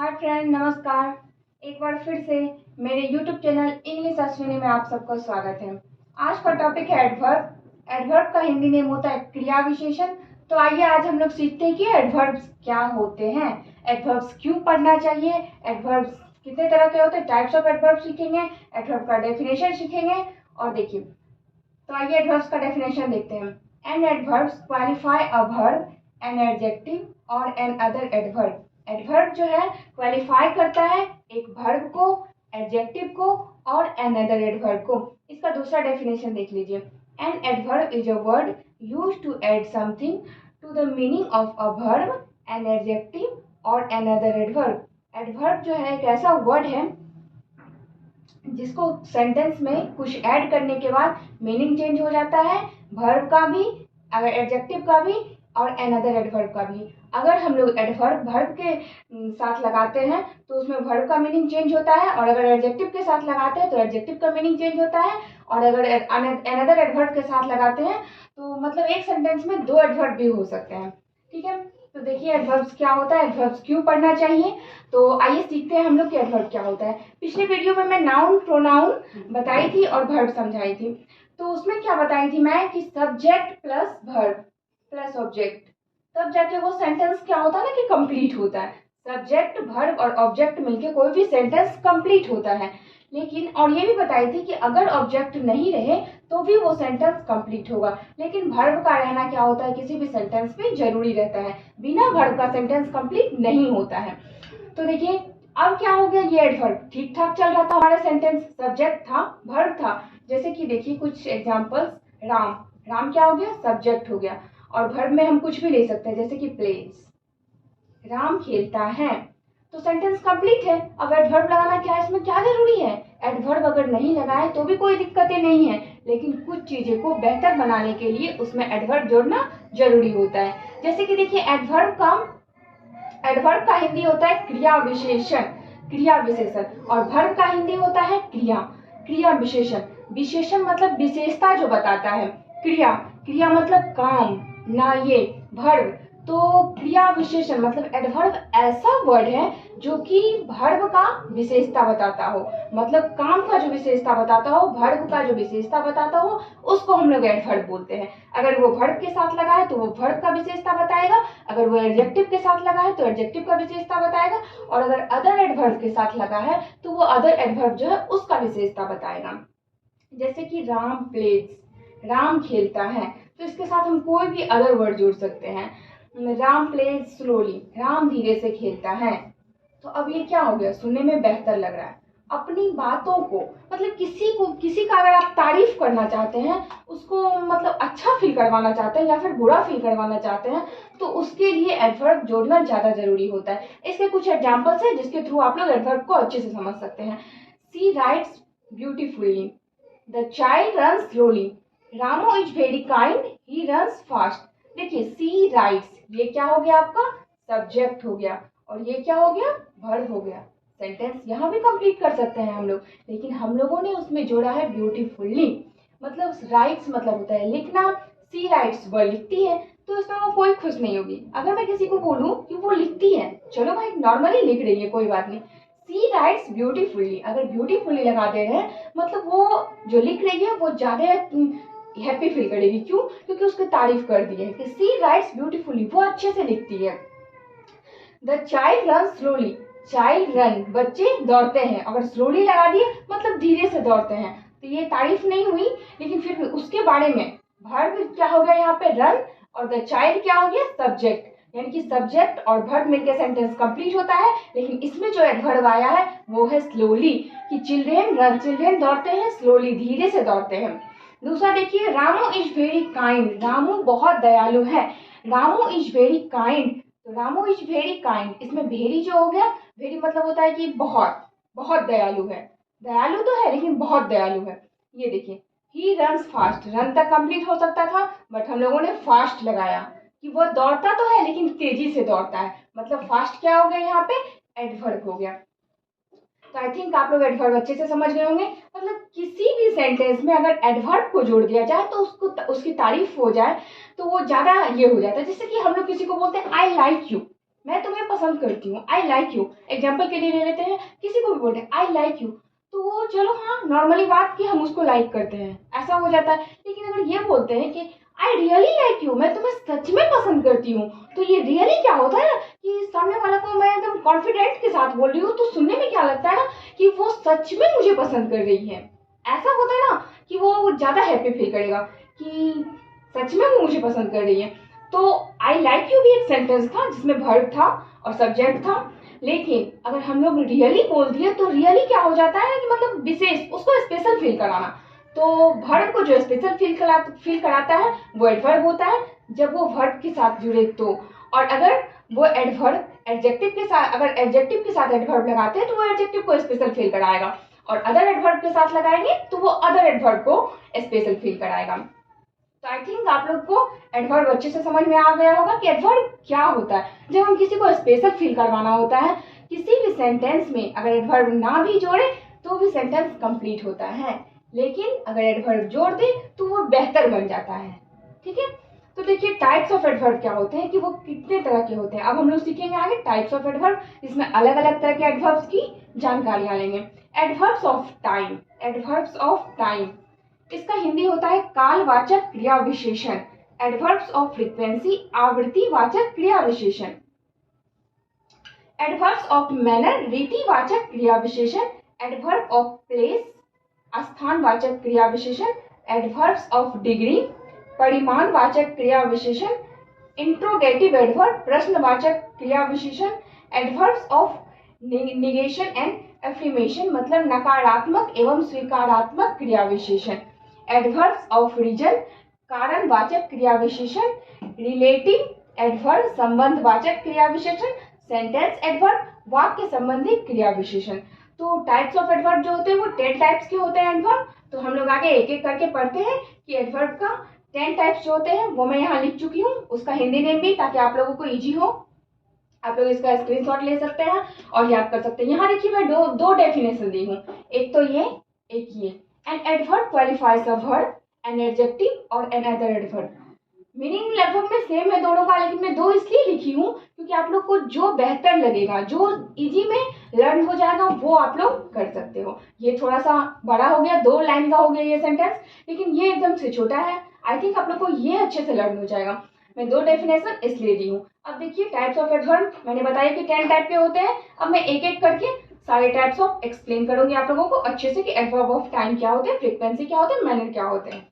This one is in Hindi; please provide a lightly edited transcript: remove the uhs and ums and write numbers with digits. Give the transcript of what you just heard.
हाय फ्रेंड, नमस्कार। एक बार फिर से मेरे यूट्यूब चैनल इंग्लिश अश्विनी में आप सबका स्वागत है। आज का टॉपिक है एडवर्ब। एडवर्ब का हिंदी नेम होता है क्रिया विशेषण। तो आइए आज हम लोग सीखते हैं कि एडवर्ब्स क्या होते हैं, एडवर्ब्स क्यों पढ़ना चाहिए, एडवर्ब्स कितने तरह के होते हैं, टाइप्स ऑफ एडवर्ब सीखेंगे, एडवर्ब का डेफिनेशन सीखेंगे। और देखिए, तो आइए एडवर्ब्स का डेफिनेशन देखते हैं। An adverbs qualify a verb, an adjective और एन अदर एडवर्ब। एडवर्ब जो है क्वालिफाई करता है एक वर्ब को, एडजेक्टिव को और एन अदर एडवर्ब को। इसका दूसरा डेफिनेशन देख लीजिए। An adverb is a word used to add something to the meaning of a verb, an adjective और एन अदर एडवर्ब। एडवर्ब जो है एक ऐसा वर्ड है जिसको सेंटेंस में कुछ ऐड करने के बाद मीनिंग चेंज हो जाता है, वर्ब का भी, अगर एडजेक्टिव का भी और अनदर एडवर्ब का भी। अगर हम लोग एडवर्ब वर्ब के साथ लगाते हैं तो उसमें वर्ब का मीनिंग चेंज होता है, और अगर एडजेक्टिव के साथ लगाते हैं तो एडजेक्टिव का मीनिंग चेंज होता है, और अगर अनदर एडवर्ब के साथ लगाते हैं तो मतलब एक सेंटेंस में दो एडवर्ब भी हो सकते हैं। ठीक है, तो देखिए एडवर्ब्स क्या होता है, एडवर्ब्स क्यों पढ़ना चाहिए। तो आइए सीखते हैं हम लोग कि एडवर्ब क्या होता है। पिछले वीडियो में मैं नाउन प्रोनाउन बताई थी और वर्ब समझाई थी। तो उसमें क्या बताई थी मैं कि subject plus verb plus object, तब जाके वो सेंटेंस क्या होता है ना कि कंप्लीट होता है। सब्जेक्ट वर्ब और ऑब्जेक्ट मिलके कोई भी सेंटेंस कंप्लीट होता है। लेकिन और ये भी बताई थी कि अगर ऑब्जेक्ट नहीं रहे तो भी वो सेंटेंस कंप्लीट होगा। लेकिन वर्ब का रहना क्या होता है, किसी भी सेंटेंस में जरूरी रहता है, बिना वर्ब का सेंटेंस कंप्लीट नहीं होता है। तो देखिए अब क्या हो गया, ये एडवर्ब ठीक ठाक चल रहा था हमारा सेंटेंस, सब्जेक्ट था वर्ब था। जैसे कि देखिए कुछ एग्जांपल्स, राम, राम क्या हो गया, सब्जेक्ट हो गया। और वर्ब में हम कुछ भी ले सकते हैं, जैसे कि प्लेज, राम खेलता है, तो सेंटेंस कंप्लीट है। अब एडवर्ब लगाना क्या है, इसमें क्या जरूरी है, एडवर्ब अगर नहीं लगाए तो भी कोई दिक्कतें नहीं है, लेकिन कुछ चीजें को बेहतर बनाने के लिए उसमें एडवर्ब जोड़ना जरूरी होता है। जैसे कि देखिए एडवर्ब का हिंदी होता है क्रिया विशेषण, क्रिया विशेषण, और वर्ब का हिंदी होता है क्रिया, क्रिया विशेषण। विशेषण मतलब विशेषता जो बताता है, क्रिया, क्रिया मतलब काम ना, ये वर्ब। तो क्रिया विशेषण मतलब एडवर्ब ऐसा वर्ड है जो कि वर्ब का विशेषता बताता हो, मतलब काम का जो विशेषता बताता हो, वर्ब का जो विशेषता बताता हो, उसको हम लोग एडवर्ब बोलते हैं। अगर वो वर्ब के साथ लगा है तो वो वर्ब का विशेषता बताएगा, अगर वो एडजेक्टिव के साथ लगा है तो एडजेक्टिव का विशेषता बताएगा, और अगर अदर एडवर्ब के साथ लगा है तो वो अदर एडवर्ब जो है उसका विशेषता बताएगा। जैसे कि राम प्लेज, राम खेलता है, तो इसके साथ हम कोई भी अदर वर्ड जोड़ सकते हैं। राम प्लेज स्लोली, राम धीरे से खेलता है। तो अब ये क्या हो गया, सुनने में बेहतर लग रहा है। अपनी बातों को मतलब किसी का अगर आप तारीफ करना चाहते हैं, उसको मतलब अच्छा फील करवाना चाहते हैं या फिर बुरा फील करवाना चाहते हैं, तो उसके लिए एडवर्ब जोड़ना ज्यादा जरूरी होता है। इसके कुछ एग्जांपल्स हैं जिसके थ्रू आप लोग एडवर्ब को अच्छे से समझ सकते हैं। She writes beautifully, the child run slowly, Ramu is very kind, he runs fast. देखिए सी राइट्स, ये क्या हो गया आपका, सब्जेक्ट हो गया, और ये क्या हो गया, वर्ब हो गया। सेंटेंस यहाँ भी कंप्लीट कर सकते हैं हम लोग, लेकिन हम लोगों ने उसमें जोड़ा है ब्यूटीफुली। मतलब राइट्स मतलब होता है लिखना, सी राइट्स वह लिखती है, तो इसमें वो कोई खुश नहीं होगी। अगर मैं किसी को बोलूं कि वो लिखती है, चलो भाई नॉर्मली लिख रही है कोई बात नहीं, सी राइट्स ब्यूटीफुली, अगर ब्यूटीफुली लगा दे रहे हैं मतलब वो जो लिख रही है वो ज्यादा हैप्पी फील करेगी। क्यों, क्योंकि उसकी तारीफ कर दी है कि सी राइट्स ब्यूटीफुली, वो अच्छे से लिखती है। The child run slowly, child run बच्चे दौड़ते हैं, अगर स्लोली लगा दिए मतलब धीरे से दौड़ते हैं, तो ये तारीफ नहीं हुई, लेकिन फिर भी उसके बारे में वर्ब क्या हो गया यहाँ पे, रन, और द चाइल्ड क्या हो गया, सब्जेक्ट, यानी कि सब्जेक्ट और वर्ब मिलकर सेंटेंस कंप्लीट होता है। लेकिन इसमें जो एडवर्ब आया है वो है स्लोली, कि चिल्ड्रेन रन, चिल्ड्रेन दौड़ते हैं स्लोली, धीरे से दौड़ते हैं। दूसरा देखिए, Ramu is very kind, Ramu बहुत दयालु है, रामू इज वेरी काइंड, तो रामू इज वेरी काइंड, इसमें वेरी जो हो गया, वेरी मतलब होता है कि बहुत, बहुत दयालु है, दयालु तो है लेकिन बहुत दयालु है। ये देखिए, ही रन्स फास्ट, रन तक कंप्लीट हो सकता था बट हम लोगों ने फास्ट लगाया, कि वह दौड़ता तो है लेकिन तेजी से दौड़ता है, मतलब फास्ट क्या हो गया यहाँ पे, एडवर्ब हो गया। तो आई थिंक आप लोग एडवर्ब अच्छे से समझ गए होंगे। मतलब किसी भी सेंटेंस में अगर एडवर्ब को जोड़ दिया जाए तो उसकी तारीफ हो जाए तो वो ज्यादा ये हो जाता है। जैसे कि हम लोग किसी को बोलते हैं आई लाइक यू, मैं तुम्हें पसंद करती हूँ, आई लाइक यू। एग्जाम्पल के लिए ले लेते हैं, किसी को भी बोलते हैं आई लाइक यू, तो वो चलो हाँ नॉर्मली बात कि हम उसको लाइक करते हैं, ऐसा हो जाता है। लेकिन अगर ये बोलते हैं कि आई रियली लाइक यू, मैं तुम्हें सच में पसंद करती हूँ, तो ये रियली क्या होता है कि सामने वाला को मैं एकदम कॉन्फिडेंट के साथ बोल रही हूँ, तो सुनने में क्या लगता है ना कि वो सच में मुझे पसंद कर रही है। ऐसा होता है ना कि वो ज्यादा हैप्पी फील करेगा कि सच में वो मुझे पसंद कर रही है। तो आई लाइक यू भी एक सेंटेंस था जिसमें वर्ब था और सब्जेक्ट था। लेकिन अगर हम लोग रियली बोल दिए तो रियली क्या हो जाता है कि मतलब विशेष, उसको स्पेशल फील कराना। तो वर्ब को जो स्पेशल फील कराता है वो एडवर्ब होता है, जब वो वर्ब के साथ जुड़े तो। और अगर वो एडवर्ब एडजेक्टिव के साथ, अगर एडजेक्टिव के साथ एडवर्ब लगाते हैं तो वो एडजेक्टिव को स्पेशल फील कराएगा, और अदर एडवर्ब के साथ लगाएंगे तो वो अदर एडवर्ब को स्पेशल फील कराएगा। तो आई थिंक आप लोग को एडवर्ब अच्छे से समझ में आ गया होगा कि एडवर्ब क्या होता है। जब हम किसी को स्पेशल फील करवाना होता है किसी भी सेंटेंस में, अगर एडवर्ब ना भी जोड़े तो भी सेंटेंस कंप्लीट होता है, लेकिन अगर एडवर्ब जोड़ दे तो वो बेहतर बन जाता है। ठीक है, तो देखिए टाइप्स ऑफ एडवर्ब क्या होते हैं कि वो कितने तरह के होते हैं। अब हम लोग सीखेंगे आगे टाइप्स ऑफ एडवर्ब, जिसमें अलग अलग तरह के एडवर्ब्स की जानकारियां लेंगे। Adverbs of time, adverbs of time इसका हिंदी होता है कालवाचक क्रिया विशेषण। एडवर्ब्स ऑफ फ्रीक्वेंसी आवृत्तिवाचक क्रिया विशेषण। एडवर्ब्स ऑफ मैनर रीतिवाचक क्रिया विशेषण। एडवर्ब ऑफ प्लेस स्थानवाचक क्रिया विशेषण। एडवर्ब्स ऑफ डिग्री परिमाणवाचक क्रिया विशेषण। इंट्रोगेटिव एडवर्ब प्रश्नवाचक क्रिया विशेषण। एडवर्ब्स ऑफ निगेशन एंड एफ्रीमेशन मतलब नकारात्मक एवं स्वीकारात्मक क्रिया विशेषण। एडवर्ब्स ऑफ रीजन कारणवाचक क्रिया विशेषण। रिलेटिव एडवर्ब संबंधवाचक क्रिया विशेषण। सेंटेंस एडवर्ब वाक्य संबंधी क्रिया विशेषण। तो टाइप्स ऑफ एडवर्ब जो होते हैं वो 10 टाइप्स के होते हैं एडवर्ब। तो हम लोग आगे एक एक करके पढ़ते हैं कि एडवर्ब का 10 टाइप्स जो होते हैं वो मैं यहाँ लिख चुकी हूँ, उसका हिंदी नेम भी, ताकि आप लोगों को इजी हो। आप लोग इसका स्क्रीनशॉट ले सकते हैं और याद कर सकते हैं। यहाँ देखिए मैं दो डेफिनेशन दी हूँ, एक तो ये एक ये। An adverb qualifies a verb, an adjective और एन अदर एडवर्ब। मीनिंग लगभग में सेम है दोनों का, लेकिन मैं दो इसलिए लिखी हूँ क्योंकि आप लोग को जो बेहतर लगेगा, जो इजी में लर्न हो जाएगा वो आप लोग कर सकते हो। ये थोड़ा सा बड़ा हो गया, 2 लाइन का हो गया ये सेंटेंस, लेकिन ये एकदम से छोटा है। आई थिंक आप लोग को ये अच्छे से लर्न हो जाएगा। मैं 2 डेफिनेशन इसलिए दी हूँ। अब देखिए टाइप्स ऑफ एडवर्ब मैंने बताया कि 10 टाइप के होते हैं। अब मैं एक एक करके सारे टाइप्स ऑफ एक्सप्लेन करूंगी आप लोगों को अच्छे से कि एडवर्ब ऑफ टाइम क्या होते हैं, फ्रीक्वेंसी क्या होते हैं, मैनर क्या होते हैं।